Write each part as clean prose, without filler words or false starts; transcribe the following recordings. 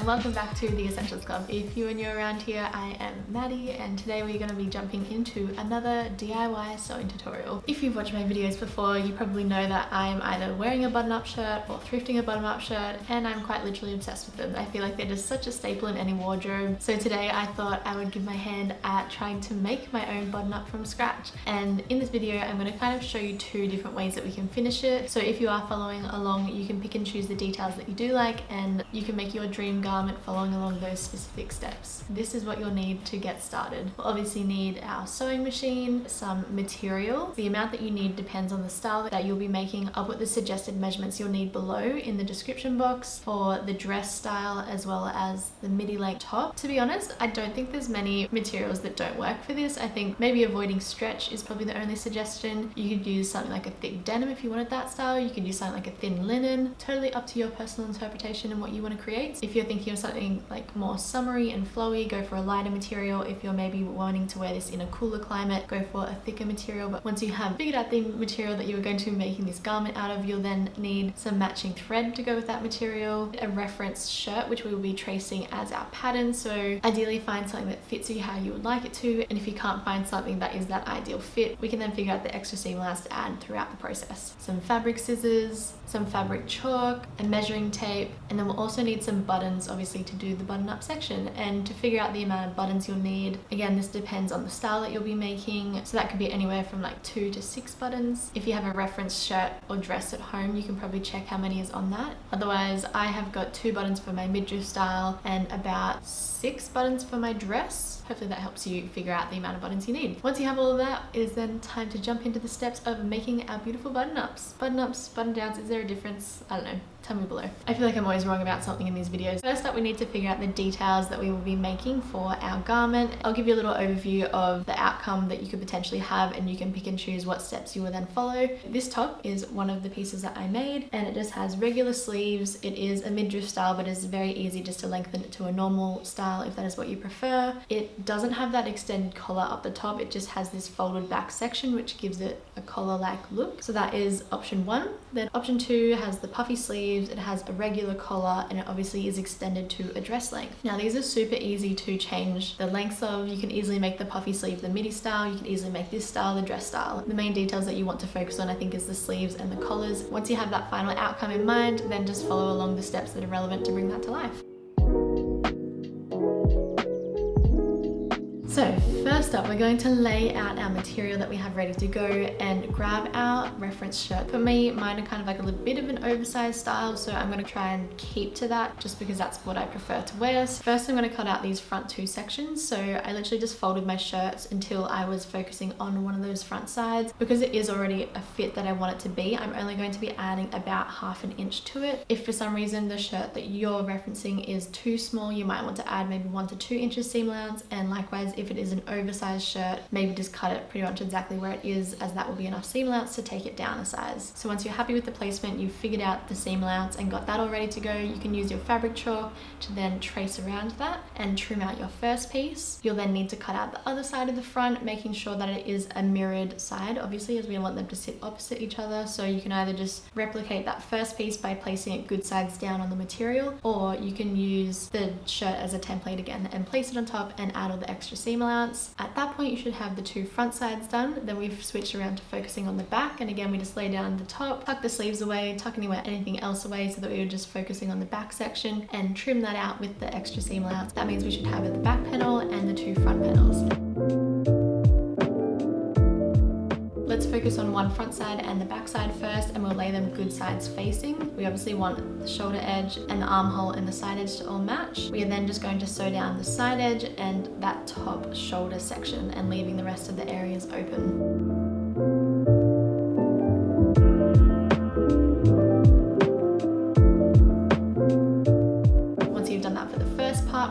and welcome back to the Essentials Club. If you are new around here, I am Maddie, and today we're going to be jumping into another DIY sewing tutorial. If you've watched my videos before, you probably know that I'm either wearing a button-up shirt or thrifting a button-up shirt, and I'm quite literally obsessed with them. I feel like they're just such a staple in any wardrobe. So today I thought I would give my hand at trying to make my own button-up from scratch. And in this video, I'm going to kind of show you two different ways that we can finish it. So if you are following along, you can pick and choose the details that you do like, and you can make your dream garment following along those specific steps. This is what you'll need to get started. We'll obviously need our sewing machine, some material. The amount that you need depends on the style that you'll be making. I'll put the suggested measurements you'll need below in the description box for the dress style as well as the midi length top. To be honest, I don't think there's many materials that don't work for this. I think maybe avoiding stretch is probably the only suggestion. You could use something like a thick denim if you wanted that style. You could use something like a thin linen. Totally up to your personal interpretation and what you want to create. If you're thinking of something like more summery and flowy, go for a lighter material. If you're maybe wanting to wear this in a cooler climate, go for a thicker material. But once you have figured out the material that you're going to be making this garment out of, you'll then need some matching thread to go with that material, a reference shirt which we will be tracing as our pattern. So ideally find something that fits you how you would like it to, and if you can't find something that is that ideal fit, we can then figure out the extra seam allowance to add throughout the process. Some fabric scissors, some fabric chalk, a measuring tape, and then we'll also need some buttons obviously to do the button up section. And to figure out the amount of buttons you'll need, again, this depends on the style that you'll be making, so that could be anywhere from like 2 to 6 buttons. If you have a reference shirt or dress at home, you can probably check how many is on that. Otherwise, I have got 2 buttons for my midriff style and about 6 buttons for my dress. Hopefully that helps you figure out the amount of buttons you need. Once you have all of that, it is then time to jump into the steps of making our beautiful button-ups. Button-ups, button-downs, is there a difference? I don't know. Tell me below. I feel like I'm always wrong about something in these videos. First up, we need to figure out the details that we will be making for our garment. I'll give you a little overview of the outcome that you could potentially have, and you can pick and choose what steps you will then follow. This top is one of the pieces that I made, and it just has regular sleeves. It is a midriff style, but it's very easy just to lengthen it to a normal style if that is what you prefer. It doesn't have that extended collar up the top. It just has this folded back section, which gives it a collar-like look. So that is option 1. Then option 2 has the puffy sleeves. It has a regular collar, and it obviously is extended to a dress length. Now these are super easy to change the lengths of. You can easily make the puffy sleeve the midi style. You can easily make this style the dress style. The main details that you want to focus on, I think, is the sleeves and the collars. Once you have that final outcome in mind, then just follow along the steps that are relevant to bring that to life. So first up, we're going to lay out our material that we have ready to go and grab our reference shirt. For me, mine are kind of like a little bit of an oversized style, so I'm going to try and keep to that just because that's what I prefer to wear. So first, I'm going to cut out these front 2 sections. So I literally just folded my shirts until I was focusing on one of those front sides. Because it is already a fit that I want it to be, I'm only going to be adding about 1/2 inch to it. If for some reason the shirt that you're referencing is too small, you might want to add maybe 1 to 2 inches seam allowance, and likewise, if it is an oversized shirt, maybe just cut it pretty much exactly where it is, as that will be enough seam allowance to take it down a size. So once you're happy with the placement, you've figured out the seam allowance and got that all ready to go, you can use your fabric chalk to then trace around that and trim out your first piece. You'll then need to cut out the other side of the front, making sure that it is a mirrored side, obviously, as we want them to sit opposite each other. So you can either just replicate that first piece by placing it good sides down on the material, or you can use the shirt as a template again and place it on top and add all the extra seam allowance. At that point, you should have the 2 front sides done. Then we've switched around to focusing on the back, and again, we just lay down the top, tuck the sleeves away, tuck anything else away, so that we were just focusing on the back section, and trim that out with the extra seam allowance. That means we should have the back panel and the 2 front panels. Let's focus on one front side and the back side first, and we'll lay them good sides facing. We obviously want the shoulder edge and the armhole and the side edge to all match. We are then just going to sew down the side edge and that top shoulder section, and leaving the rest of the areas open.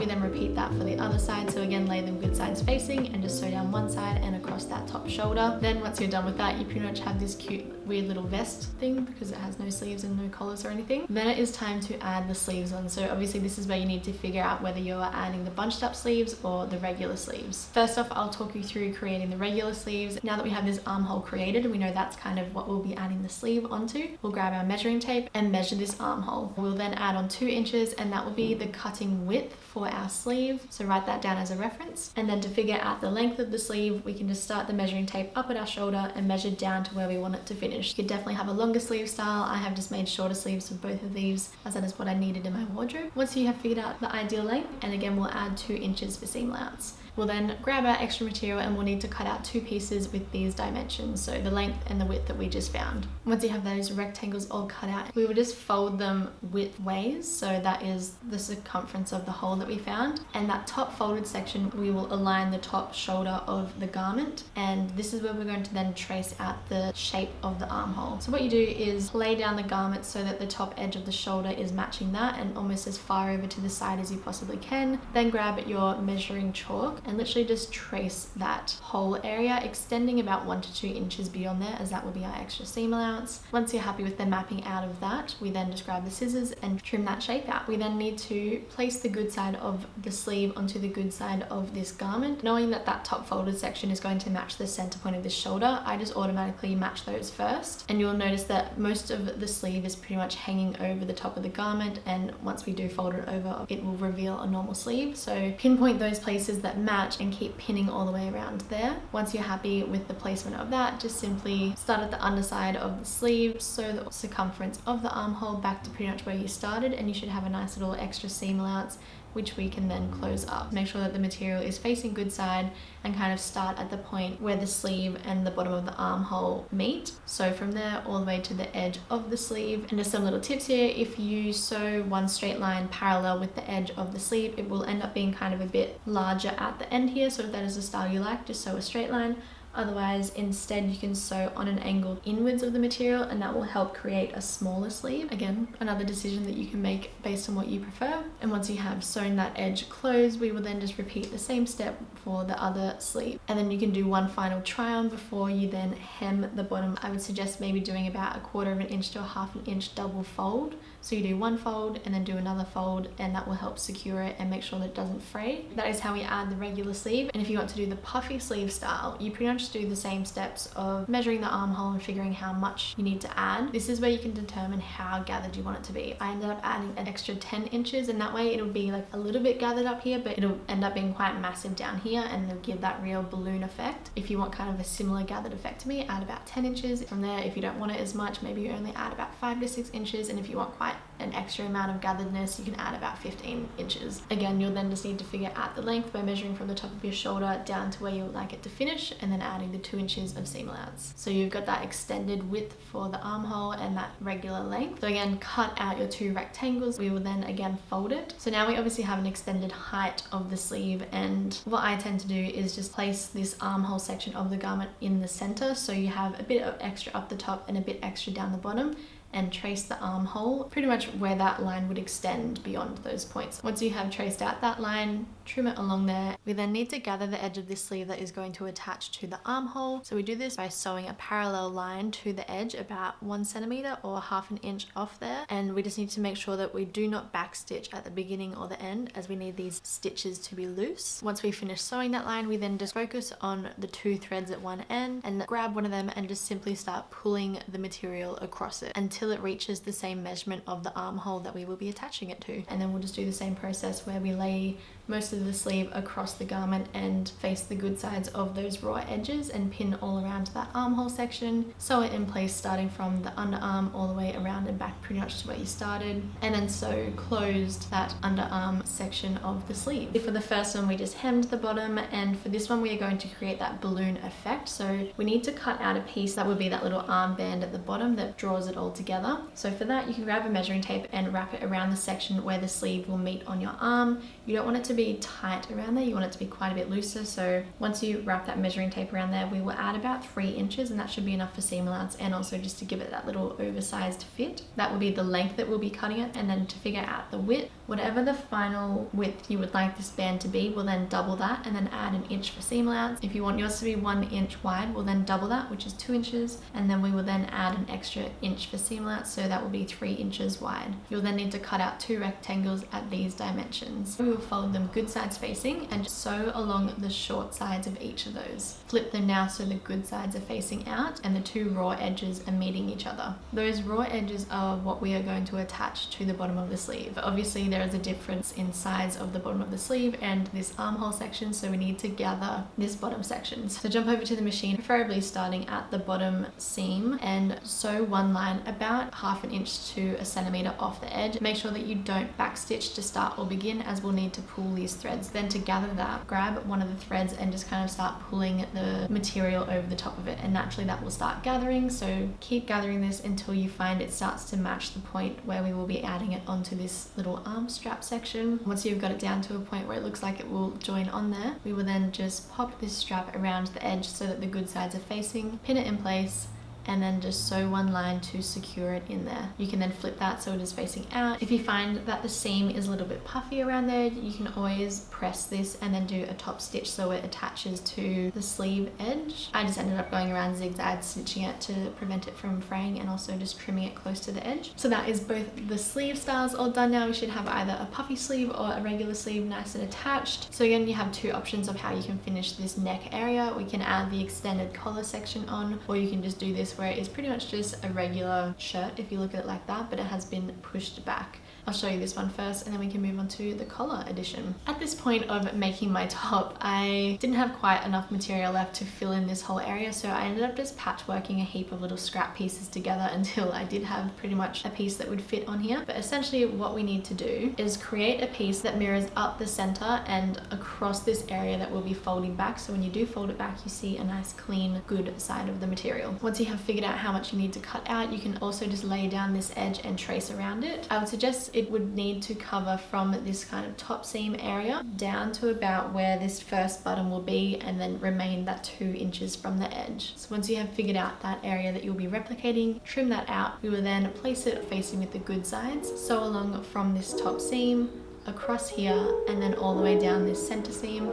we then repeat that for the other side. So again, lay them good sides facing and just sew down one side and across that top shoulder. Then once you're done with that, you pretty much have this cute weird little vest thing because it has no sleeves and no collars or anything. Then it is time to add the sleeves on. So obviously this is where you need to figure out whether you're adding the bunched up sleeves or the regular sleeves. First off, I'll talk you through creating the regular sleeves. Now that we have this armhole created and we know that's kind of what we'll be adding the sleeve onto, we'll grab our measuring tape and measure this armhole. We'll then add on 2 inches, and that will be the cutting width for our sleeve. So write that down as a reference. And then to figure out the length of the sleeve, we can just start the measuring tape up at our shoulder and measure down to where we want it to finish. You could definitely have a longer sleeve style. I have just made shorter sleeves for both of these as that is what I needed in my wardrobe. Once you have figured out the ideal length, and again we'll add 2 inches for seam allowance. We'll then grab our extra material and we'll need to cut out 2 pieces with these dimensions, so the length and the width that we just found. Once you have those rectangles all cut out, we will just fold them widthways, so that is the circumference of the hole that we found. And that top folded section, we will align the top shoulder of the garment, and this is where we're going to then trace out the shape of the armhole. So what you do is lay down the garment so that the top edge of the shoulder is matching that and almost as far over to the side as you possibly can. Then grab your measuring chalk and literally just trace that whole area, extending about 1 to 2 inches beyond there, as that will be our extra seam allowance. Once you're happy with the mapping out of that, we then just grab the scissors and trim that shape out. We then need to place the good side of the sleeve onto the good side of this garment. Knowing that that top folded section is going to match the center point of this shoulder, I just automatically match those first. And you'll notice that most of the sleeve is pretty much hanging over the top of the garment, and once we do fold it over, it will reveal a normal sleeve. So pinpoint those places that match and keep pinning all the way around there. Once you're happy with the placement of that, just simply start at the underside of the sleeve, sew the circumference of the armhole back to pretty much where you started, and you should have a nice little extra seam allowance which we can then close up. Make sure that the material is facing good side and kind of start at the point where the sleeve and the bottom of the armhole meet. So from there all the way to the edge of the sleeve. And just some little tips here: if you sew one straight line parallel with the edge of the sleeve, it will end up being kind of a bit larger at the end here. So if that is the style you like, just sew a straight line. Otherwise, instead you can sew on an angle inwards of the material, and that will help create a smaller sleeve. Again, another decision that you can make based on what you prefer. And once you have sewn that edge closed, we will then just repeat the same step for the other sleeve. And then you can do one final try on before you then hem the bottom. I would suggest maybe doing about 1/4 inch to 1/2 inch double fold. So you do one fold and then do another fold, and that will help secure it and make sure that it doesn't fray. That is how we add the regular sleeve. And if you want to do the puffy sleeve style, you pretty much do the same steps of measuring the armhole and figuring how much you need to add. This is where you can determine how gathered you want it to be. I ended up adding an extra 10 inches, and that way it'll be like a little bit gathered up here, but it'll end up being quite massive down here, and it'll give that real balloon effect. If you want kind of a similar gathered effect to me, add about 10 inches. From there, if you don't want it as much, maybe you only add about 5 to 6 inches, and if you want quite an extra amount of gatheredness, you can add about 15 inches. Again, you'll then just need to figure out the length by measuring from the top of your shoulder down to where you would like it to finish, and then adding the 2 inches of seam allowance. So you've got that extended width for the armhole and that regular length. So again, cut out your 2 rectangles. We will then again fold it. So now we obviously have an extended height of the sleeve, and what I tend to do is just place this armhole section of the garment in the center, so you have a bit of extra up the top and a bit extra down the bottom, and trace the armhole pretty much where that line would extend beyond those points. Once you have traced out that line, trim it along there. We then need to gather the edge of this sleeve that is going to attach to the armhole. So we do this by sewing a parallel line to the edge about 1 centimeter or 1/2 inch off there. And we just need to make sure that we do not backstitch at the beginning or the end, as we need these stitches to be loose. Once we finish sewing that line, we then just focus on the 2 threads at one end and grab one of them and just simply start pulling the material across it until it reaches the same measurement of the armhole that we will be attaching it to. And then we'll just do the same process where we lay most of the sleeve across the garment and face the good sides of those raw edges and pin all around that armhole section. Sew it in place starting from the underarm all the way around and back pretty much to where you started, and then sew closed that underarm section of the sleeve. For the first one, we just hemmed the bottom, and for this one we are going to create that balloon effect. So we need to cut out a piece that would be that little armband at the bottom that draws it all together. So for that, you can grab a measuring tape and wrap it around the section where the sleeve will meet on your arm. You don't want it to be tight around there. You want it to be quite a bit looser. So once you wrap that measuring tape around there, we will add about 3 inches, and that should be enough for seam allowance, and also just to give it that little oversized fit. That will be the length that we'll be cutting it, and then to figure out the width, whatever the final width you would like this band to be, we'll then double that and then add an inch for seam allowance. If you want yours to be 1 inch wide, we'll then double that, which is 2 inches, and then we will then add an extra inch for seam allowance, so that will be 3 inches wide. You'll then need to cut out 2 rectangles at these dimensions. We will fold them good sides facing and sew along the short sides of each of those. Flip them now so the good sides are facing out and the 2 raw edges are meeting each other. Those raw edges are what we are going to attach to the bottom of the sleeve. Obviously there is a difference in size of the bottom of the sleeve and this armhole section, so we need to gather this bottom section. So jump over to the machine, preferably starting at the bottom seam, and sew one line about 1/2 inch to 1 centimeter off the edge. Make sure that you don't backstitch to start or begin, as we'll need to pull these threads. Then to gather that, grab one of the threads and just kind of start pulling the material over the top of it, and naturally that will start gathering. So keep gathering this until you find it starts to match the point where we will be adding it onto this little arm strap section. Once you've got it down to a point where it looks like it will join on there, we will then just pop this strap around the edge so that the good sides are facing, pin it in place, and then just sew one line to secure it in there. You can then flip that so it is facing out. If you find that the seam is a little bit puffy around there, you can always press this and then do a top stitch so it attaches to the sleeve edge. I just ended up going around zigzag stitching it to prevent it from fraying, and also just trimming it close to the edge. So that is both the sleeve styles all done now. We should have either a puffy sleeve or a regular sleeve nice and attached. So again, you have 2 options of how you can finish this neck area. We can add the extended collar section on, or you can just do this where it is pretty much just a regular shirt if you look at it like that, but it has been pushed back. I'll show you this one first and then we can move on to the collar edition. At this point of making my top, I didn't have quite enough material left to fill in this whole area, so I ended up just patchworking a heap of little scrap pieces together until I did have pretty much a piece that would fit on here. But essentially what we need to do is create a piece that mirrors up the center and across this area that we'll be folding back, so when you do fold it back you see a nice clean good side of the material. Once you have figured out how much you need to cut out, you can also just lay down this edge and trace around it. I would suggest it would need to cover from this kind of top seam area down to about where this first button will be, and then remain that 2 inches from the edge. So once you have figured out that area that you'll be replicating, trim that out. We will then place it facing with the good sides, sew along from this top seam across here and then all the way down this center seam.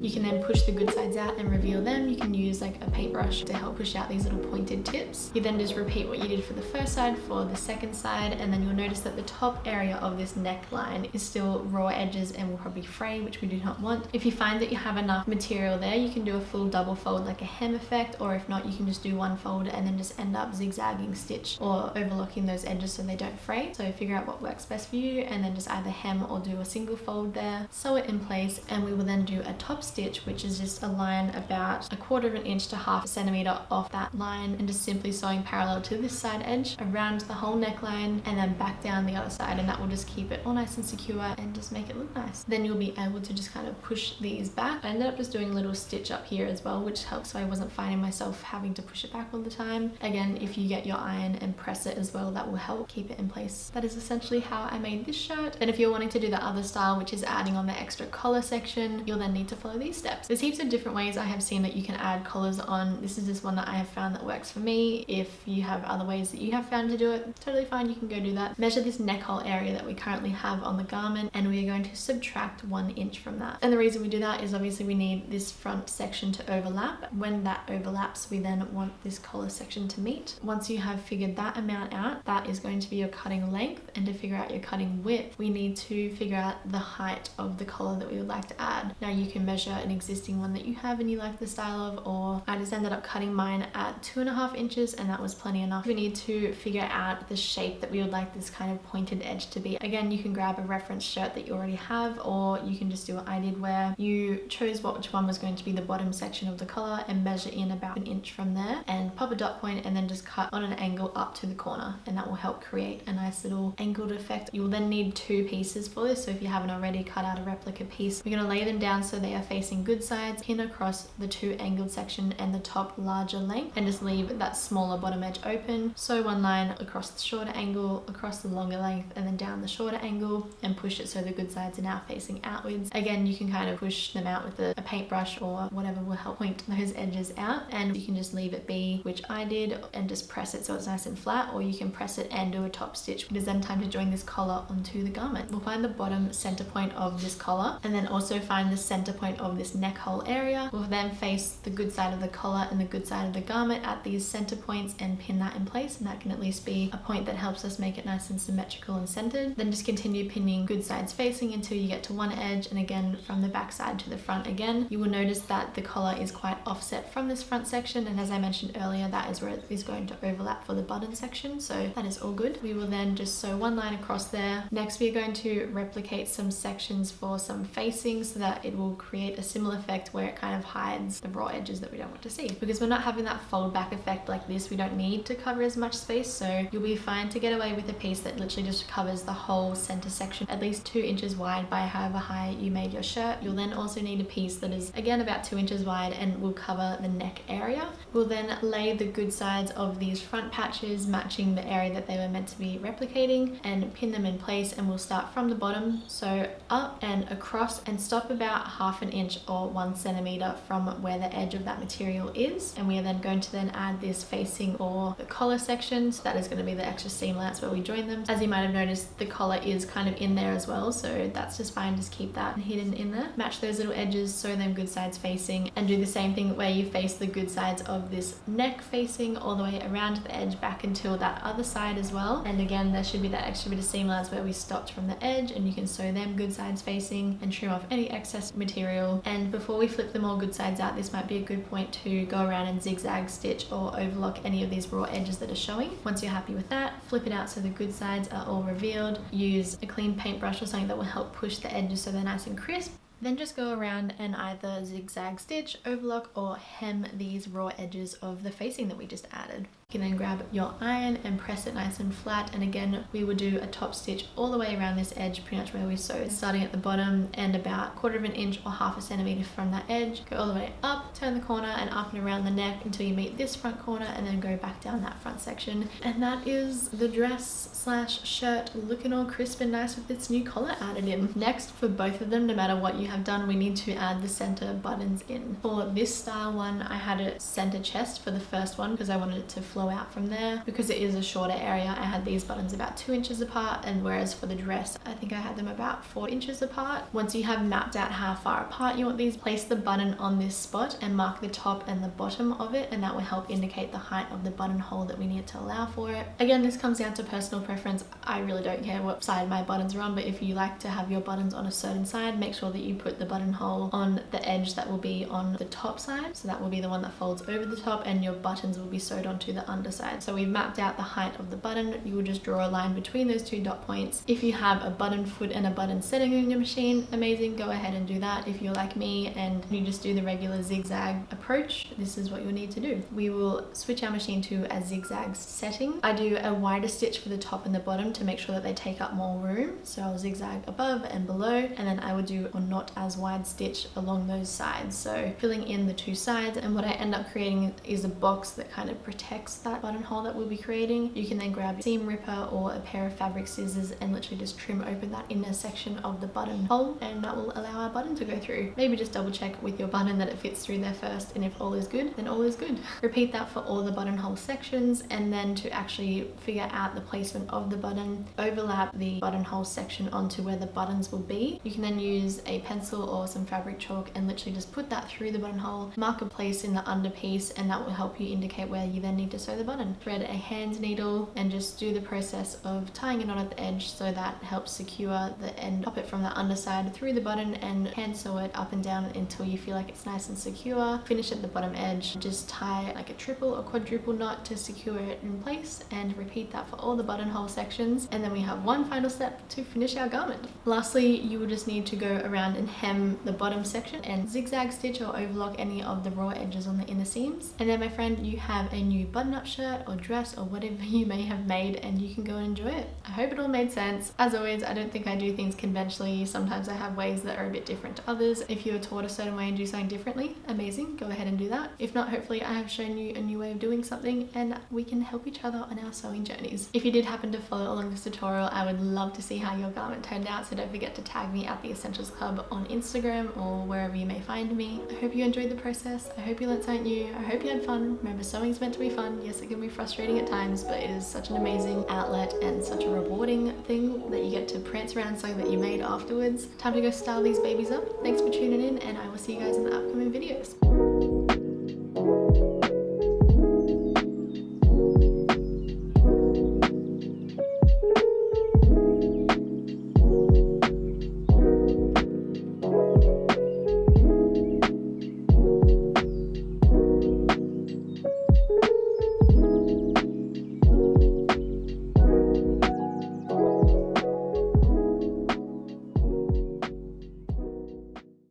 You can then push the good sides out and reveal them. You can use like a paintbrush to help push out these little pointed tips. You then just repeat what you did for the first side for the second side, and then you'll notice that the top area of this neckline is still raw edges and will probably fray, which we do not want. If you find that you have enough material there, you can do a full double fold like a hem effect, or if not, you can just do one fold and then just end up zigzagging stitch or overlocking those edges so they don't fray. So figure out what works best for you and then just either hem or do a single fold there, sew it in place, and we will then do a top stitch, which is just a line about 1/4 inch to 1/2 centimeter off that line, and just simply sewing parallel to this side edge around the whole neckline and then back down the other side, and that will just keep it all nice and secure and just make it look nice. Then you'll be able to just kind of push these back. I ended up just doing a little stitch up here as well, which helps so I wasn't finding myself having to push it back all the time. Again, if you get your iron and press it as well, that will help keep it in place. That is essentially how I made this shirt. And if you're wanting to do the other style, which is adding on the extra collar section, you'll then need to follow these steps. There's heaps of different ways I have seen that you can add collars on. This is just one that I have found that works for me. If you have other ways that you have found to do it, totally fine, you can go do that. Measure this neck hole area that we currently have on the garment, and we are going to subtract 1 inch from that. And the reason we do that is obviously we need this front section to overlap. When that overlaps, we then want this collar section to meet. Once you have figured that amount out, that is going to be your cutting length, and to figure out your cutting width, we need to figure out the height of the collar that we would like to add. Now you can measure an existing one that you have and you like the style of, or I just ended up cutting mine at 2.5 inches, and that was plenty enough. We need to figure out the shape that we would like this kind of pointed edge to be. Again, you can grab a reference shirt that you already have, or you can just do what I did where you chose which one was going to be the bottom section of the collar and measure in about 1 inch from there and pop a dot point and then just cut on an angle up to the corner, and that will help create a nice little angled effect. You will then need 2 pieces for this, so if you haven't already cut out a replica piece, we're going to lay them down so they are facing good sides, pin across across the two angled section and the top larger length, and just leave that smaller bottom edge open. Sew one line across the shorter angle, across the longer length, and then down the shorter angle, and push it so the good sides are now facing outwards. Again, you can kind of push them out with a paintbrush or whatever will help point those edges out, and you can just leave it be, which I did, and just press it so it's nice and flat, or you can press it and do a top stitch. It is then time to join this collar onto the garment. We'll find the bottom center point of this collar, and then also find the center point of this neck hole area. We'll then face the good side of the collar and the good side of the garment at these center points and pin that in place, and that can at least be a point that helps us make it nice and symmetrical and centered. Then just continue pinning good sides facing until you get to one edge, and again from the back side to the front again. You will notice that the collar is quite offset from this front section, and as I mentioned earlier, that is where it is going to overlap for the button section, so that is all good. We will then just sew one line across there. Next we are going to replicate some sections for some facing so that it will create a similar effect where it kind of hides the raw edges that we don't want to see. Because we're not having that fold back effect like this, we don't need to cover as much space, so you'll be fine to get away with a piece that literally just covers the whole center section, at least 2 inches wide by however high you made your shirt. You'll then also need a piece that is again about 2 inches wide and will cover the neck area. We'll then lay the good sides of these front patches matching the area that they were meant to be replicating and pin them in place, and we'll start from the bottom, so up and across, and stop about 1/2 inch or 1 centimeter from where the edge of that material is. And we are then going to then add this facing for the collar section, so that is going to be the extra seam allowance where we join them. As you might have noticed, the collar is kind of in there as well, so that's just fine, just keep that hidden in there. Match those little edges, sew them good sides facing, and do the same thing where you face the good sides of this neck facing all the way around the edge back until that other side as well. And again, there should be that extra bit of seam allowance where we stopped from the edge, and you can sew them good sides facing and trim off any excess material. And before we flip them all good sides out, this might be a good point to go around and zigzag stitch or overlock any of these raw edges that are showing. Once you're happy with that, flip it out so the good sides are all revealed. Use a clean paintbrush or something that will help push the edges so they're nice and crisp. Then just go around and either zigzag stitch, overlock, or hem these raw edges of the facing that we just added. You can then grab your iron and press it nice and flat, and again we will do a top stitch all the way around this edge, pretty much where we sewed, starting at the bottom and about 1/4 inch or 1/2 centimeter from that edge. Go all the way up, turn the corner and up and around the neck until you meet this front corner, and then go back down that front section. And that is the dress slash shirt looking all crisp and nice with its new collar added in. Next, for both of them, no matter what you have done, we need to add the center buttons in. For this style one, I had a center chest for the first one because I wanted it to flow out from there. Because it is a shorter area, I had these buttons about 2 inches apart, and whereas for the dress I think I had them about 4 inches apart. Once you have mapped out how far apart you want these, place the button on this spot and mark the top and the bottom of it, and that will help indicate the height of the buttonhole that we need to allow for it. Again, this comes down to personal preference. I really don't care what side my buttons are on, but if you like to have your buttons on a certain side, make sure that you put the buttonhole on the edge that will be on the top side, so that will be the one that folds over the top, and your buttons will be sewed onto the underside. So we've mapped out the height of the button. You will just draw a line between those 2 dot points. If you have a button foot and a button setting in your machine, amazing, go ahead and do that. If you're like me and you just do the regular zigzag approach, this is what you'll need to do. We will switch our machine to a zigzag setting. I do a wider stitch for the top and the bottom to make sure that they take up more room, so I'll zigzag above and below, and then I would do a not as wide stitch along those sides, so filling in the 2 sides. And what I end up creating is a box that kind of protects that buttonhole that we'll be creating. You can then grab a seam ripper or a pair of fabric scissors and literally just trim open that inner section of the buttonhole, and that will allow our button to go through. Maybe just double check with your button that it fits through there first, and if all is good, then all is good. Repeat that for all the buttonhole sections, and then to actually figure out the placement of the button, overlap the buttonhole section onto where the buttons will be. You can then use a pencil or some fabric chalk and literally just put that through the buttonhole, mark a place in the underpiece, and that will help you indicate where you then need to sew the button. Thread a hand needle and just do the process of tying it on at the edge, so that helps secure the end. Pop it from the underside through the button and hand sew it up and down until you feel like it's nice and secure. Finish at the bottom edge, just tie like a triple or quadruple knot to secure it in place, and repeat that for all the buttonhole sections. And then we have one final step to finish our garment. Lastly, you will just need to go around and hem the bottom section and zigzag stitch or overlock any of the raw edges on the inner seams. And then, my friend, you have a new button button-up shirt or dress or whatever you may have made, and you can go and enjoy it. I hope it all made sense. As always, I don't think I do things conventionally. Sometimes I have ways that are a bit different to others. If you were taught a certain way and do something differently, amazing, go ahead and do that. If not, hopefully I have shown you a new way of doing something and we can help each other on our sewing journeys. If you did happen to follow along this tutorial, I would love to see how your garment turned out, so don't forget to tag me at the Essentials Club on Instagram or wherever you may find me. I hope you enjoyed the process. I hope you learned something new. I hope you had fun. Remember, sewing's meant to be fun. Yes, it can be frustrating at times, but it is such an amazing outlet and such a rewarding thing that you get to prance around something that you made afterwards. Time to go style these babies up. Thanks for tuning in, and I will see you guys in the upcoming videos.